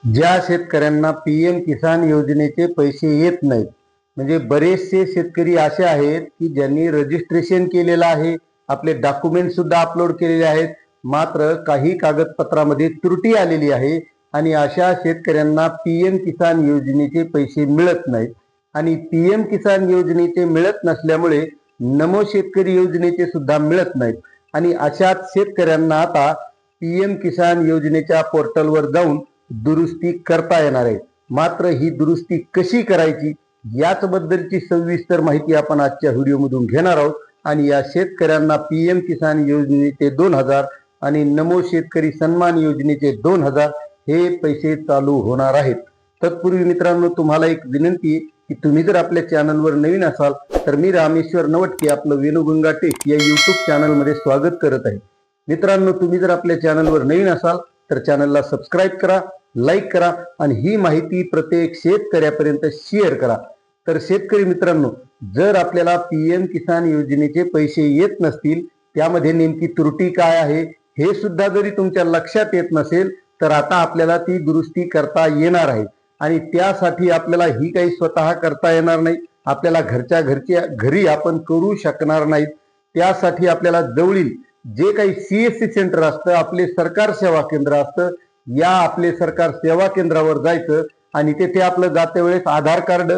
ज्या शेतकऱ्यांना पीएम किसान योजनेचे पैसे येत नाहीत, म्हणजे बरेचसे शेतकरी असे आहेत की ज्यांनी रजिस्ट्रेशन केलेलं आहे, आपले डॉक्युमेंट सुद्धा अपलोड केलेले आहेत, मात्र काही कागदपत्रामध्ये त्रुटी आलेली आहे आणि अशा शेतकऱ्यांना पीएम किसान योजनेचे पैसे मिळत नाहीत. आणि पीएम किसान योजनेचे मिळत नसल्यामुळे नमो शेतकरी योजनेचे सुद्धा मिळत नाहीत. आणि अशाच शेतकऱ्यांना आता पीएम किसान योजनेच्या पोर्टलवर जाऊन दुरुस्ती करता येणार आहे. मात्र ही दुरुस्ती कशी करायची याच बद्दलची सविस्तर माहिती आपण आजच्या व्हिडिओमधून घेणार आहोत. आणि या शेतकऱ्यांना पीएम किसान योजनेचे 2000 आणि नमो शेतकरी सन्मान योजनेचे 2000 हे पैसे चालू होणार आहेत. तत्पूर्वी मित्रांनो, तुम्हाला एक विनंती आहे की तुम्ही जर आपल्या चॅनलवर नवीन असाल तर मी रामेश्वर नवटके आपलं वेणुगंगा टेक या युट्यूब चॅनलमध्ये स्वागत करत आहे. मित्रांनो, तुम्ही जर आपल्या चॅनलवर नवीन असाल तर चॅनलला सबस्क्राईब करा, लाईक करा आणि ही माहिती प्रत्येक शेतकऱ्यापर्यंत शेअर करा. तर शेतकरी मित्रांनो, जर आपल्याला पीएम किसान योजनेचे पैसे येत नसतील, त्यामध्ये नेमकी त्रुटी काय आहे हे सुद्धा जरी तुमच्या लक्षात येत नसेल तर आता आपल्याला ती दुरुस्ती करता येणार आहे. आणि त्यासाठी आपल्याला ही काही स्वतः करता येणार नाही, आपल्याला घरच्या घरी आपण करू शकणार नाहीत. त्यासाठी आपल्याला जवळील जे काही CSC सेंटर असतं, आपले सरकार सेवा केंद्र असतं, या आपले सरकार सेवा केंद्रावर जायचं आणि तेथे आपलं जाते वेळेस आधार कार्ड,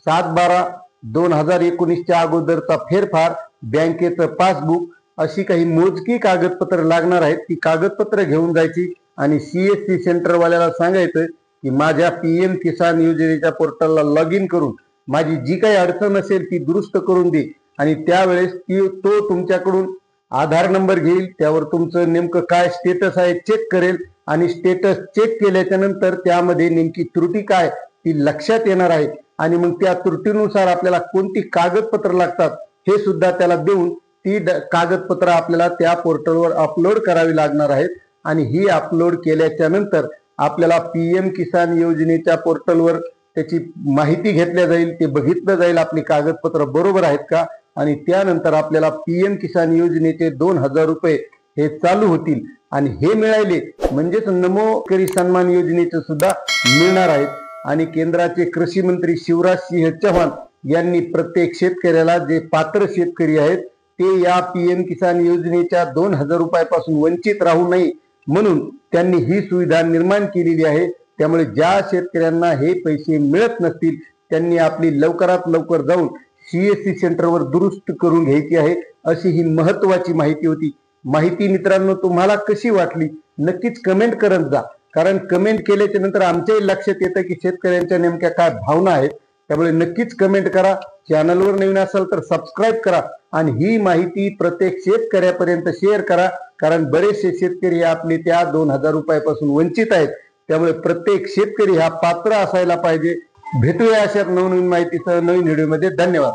7/12/2019च्या अगोदरचा फेरफार, बँकेचं पासबुक अशी काही मोजकी कागदपत्र लागणार आहेत. ती कागदपत्र घेऊन जायची आणि CSC सेंटरवाल्याला सांगायचं की माझ्या पीएम किसान योजनेच्या पोर्टलला लॉग इन करून माझी जी काही अडचण असेल ती दुरुस्त करून दे. आणि त्यावेळेस तो तुमच्याकडून आधार नंबर घेईल, त्यावर तुमचं नेमकं काय स्टेटस आहे चेक करेल आणि स्टेटस चेक केल्याच्या नंतर त्यामध्ये नेमकी त्रुटी काय ती लक्षात येणार आहे. आणि मग त्या त्रुटीनुसार आपल्याला कोणती कागदपत्र लागतात हे सुद्धा त्याला देऊन ती कागदपत्र आपल्याला त्या पोर्टलवर अपलोड करावी लागणार आहेत. आणि ही अपलोड केल्याच्या नंतर आपल्याला पीएम किसान योजनेच्या पोर्टलवर त्याची माहिती घेतल्या जाईल, ते बघितलं जाईल आपली कागदपत्र बरोबर आहेत का. आणि त्यानंतर आपल्याला पीएम किसान योजनेचे 2000 रुपये हे चालू होतील. आणि हे मिळाले म्हणजेच नमो शेतकरी सन्मान योजनेचे सुद्धा मिळणार आहेत. आणि केंद्राचे कृषी मंत्री शिवराज सिंह चौहान यांनी प्रत्येक शेतकऱ्याला, जे पात्र शेतकरी आहेत ते या पीएम किसान योजनेच्या 2000 रुपयापासून वंचित राहू नये म्हणून त्यांनी ही सुविधा निर्माण केलेली आहे. त्यामुळे ज्या शेतकऱ्यांना हे पैसे मिळत नसतील त्यांनी आपली लवकरात लवकर जाऊन CSC सेंटरवर दुरुस्त करून घ्यायची आहे. अशी ही महत्वाची माहिती होती. माहिती मित्रांनो तुम्हाला कशी वाटली नक्कीच कमेंट करत जा, कारण कमेंट केल्याच्या नंतर आमच्याही लक्षात येतं की शेतकऱ्यांच्या नेमक्या काय भावना आहेत. त्यामुळे नक्कीच कमेंट करा, चॅनलवर नवीन असाल तर सबस्क्राईब करा आणि ही माहिती प्रत्येक शेतकऱ्यापर्यंत शेअर करा, कारण बरेचसे शेतकरी आपले त्या 2000 रुपयापासून वंचित आहेत. त्यामुळे प्रत्येक शेतकरी हा पात्र असायला पाहिजे. भेटूया अशा नवनवीन माहितीसह नवीन व्हिडिओमध्ये. धन्यवाद.